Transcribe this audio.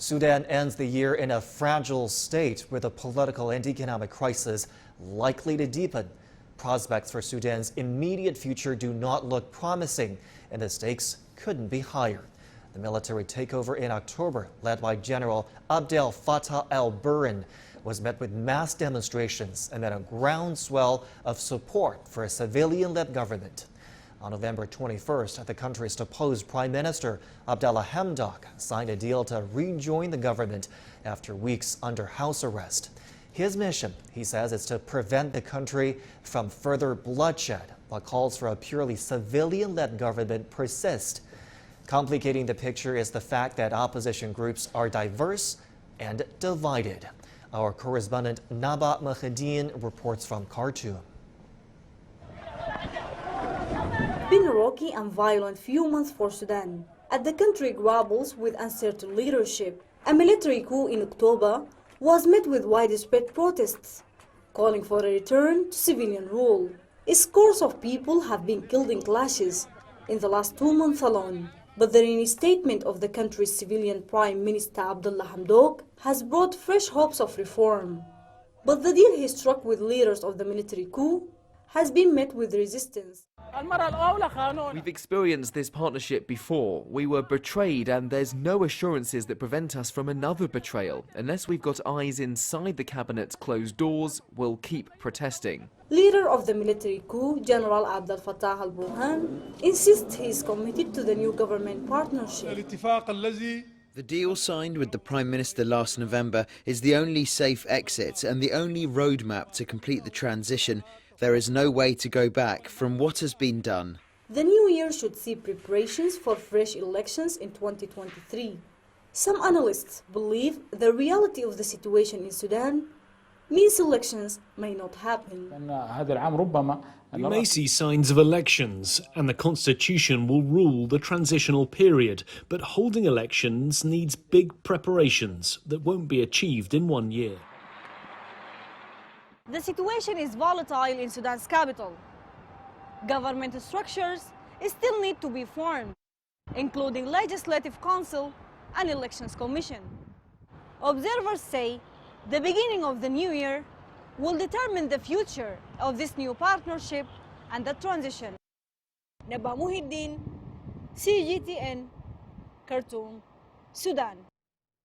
Sudan ends the year in a fragile state with a political and economic crisis likely to deepen. Prospects for Sudan's immediate future do not look promising, and the stakes couldn't be higher. The military takeover in October, led by General Abdel Fattah al-Burhan, was met with mass demonstrations and then a groundswell of support for a civilian-led government. On November 21st, the country's deposed Prime Minister Abdalla Hamdock signed a deal to rejoin the government after weeks under house arrest. His mission, he says, is to prevent the country from further bloodshed, but calls for a purely civilian-led government persist. Complicating the picture is the fact that opposition groups are diverse and divided. Our correspondent Naba Mohiedeen reports from Khartoum. Been a rocky and violent few months for Sudan, as the country grapples with uncertain leadership. A military coup in October was met with widespread protests, calling for a return to civilian rule. Scores of people have been killed in clashes in the last 2 months alone. But the reinstatement of the country's civilian Prime Minister Abdalla Hamdock has brought fresh hopes of reform. But the deal he struck with leaders of the military coup has been met with resistance. We've experienced this partnership before. We were betrayed, and there's no assurances that prevent us from another betrayal. Unless we've got eyes inside the cabinet's closed doors, we'll keep protesting. Leader of the military coup, General Abdel Fattah al-Burhan, insists he is committed to the new government partnership. The deal signed with the Prime Minister last November is the only safe exit and the only roadmap to complete the transition. There is no way to go back from what has been done. The new year should see preparations for fresh elections in 2023. Some analysts believe the reality of the situation in Sudan means elections may not happen. We may see signs of elections, and the constitution will rule the transitional period, but holding elections needs big preparations that won't be achieved in 1 year. The situation is volatile in Sudan's capital. Government structures still need to be formed, including Legislative Council and Elections Commission. Observers say the beginning of the new year will determine the future of this new partnership and the transition. Naba Mohiedeen, CGTN, Khartoum, Sudan.